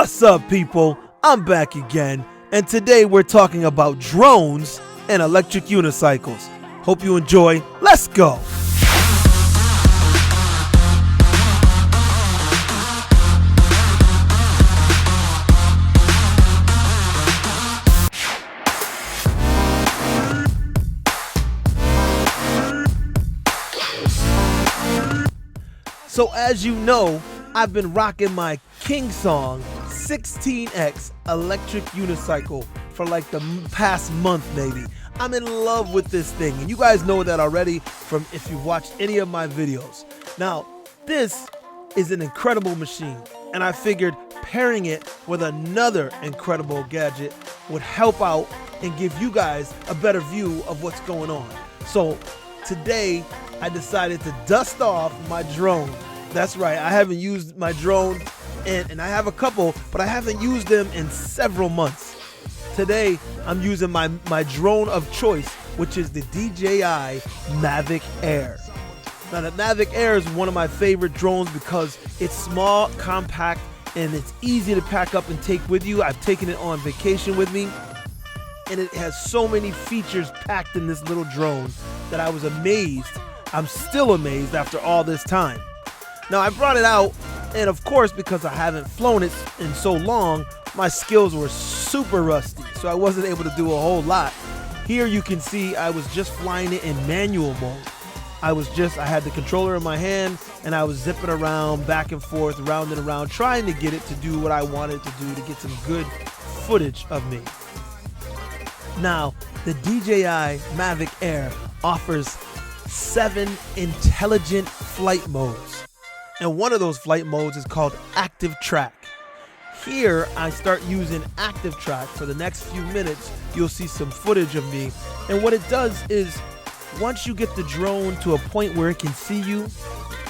What's up, people? I'm back again, and today we're talking about drones and electric unicycles. Hope you enjoy. Let's go! So as you know, I've been rocking my KingSong 16X electric unicycle for like the past month maybe. I'm in love with this thing, and you guys know that already from if you've watched any of my videos. Now, this is an incredible machine, and I figured pairing it with another incredible gadget would help out and give you guys a better view of what's going on. So today, I decided to dust off my drone. That's right, I haven't used my drone, and I have a couple, but I haven't used them in several months. Today, I'm using my drone of choice, which is the DJI Mavic Air. Now, the Mavic Air is one of my favorite drones because it's small, compact, and it's easy to pack up and take with you. I've taken it on vacation with me, and it has so many features packed in this little drone that I was amazed. I'm still amazed after all this time. Now, I brought it out, and of course, because I haven't flown it in so long, my skills were super rusty, so I wasn't able to do a whole lot. Here you can see I was just flying it in manual mode. I had the controller in my hand, and I was zipping around, back and forth, round and around, trying to get it to do what I wanted to do to get some good footage of me. Now, the DJI Mavic Air offers 7 intelligent flight modes. And one of those flight modes is called Active Track. Here, I start using Active Track. For the next few minutes, you'll see some footage of me. And what it does is, once you get the drone to a point where it can see you,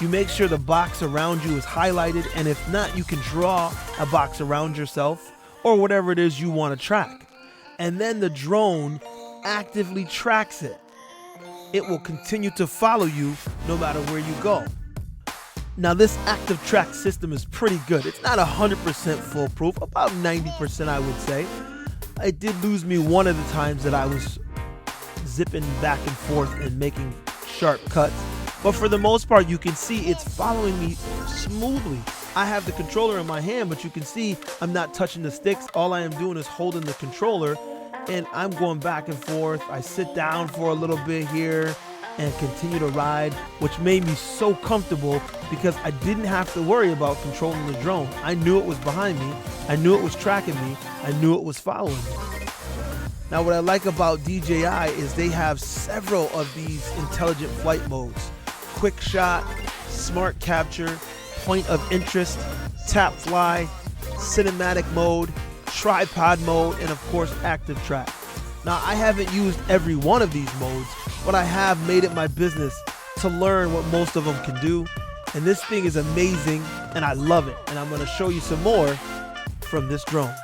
you make sure the box around you is highlighted. And if not, you can draw a box around yourself or whatever it is you want to track. And then the drone actively tracks it. It will continue to follow you no matter where you go. Now, this active track system is pretty good. It's not 100% foolproof, about 90% I would say. It did lose me one of the times that I was zipping back and forth and making sharp cuts. But for the most part, you can see it's following me smoothly. I have the controller in my hand, but you can see I'm not touching the sticks. All I am doing is holding the controller, and I'm going back and forth. I sit down for a little bit here and continue to ride, which made me so comfortable because I didn't have to worry about controlling the drone. I knew it was behind me, I knew it was tracking me, I knew it was following me. Now, what I like about DJI is they have several of these intelligent flight modes: quick shot, smart capture, point of interest, tap fly, cinematic mode, tripod mode, and of course active track. Now, I haven't used every one of these modes, but I have made it my business to learn what most of them can do. And this thing is amazing, and I love it. And I'm going to show you some more from this drone.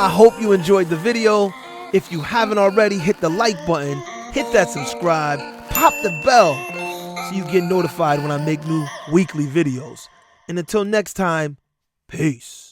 I hope you enjoyed the video. If you haven't already, hit the like button, hit that subscribe, pop the bell so you get notified when I make new weekly videos. And until next time, peace.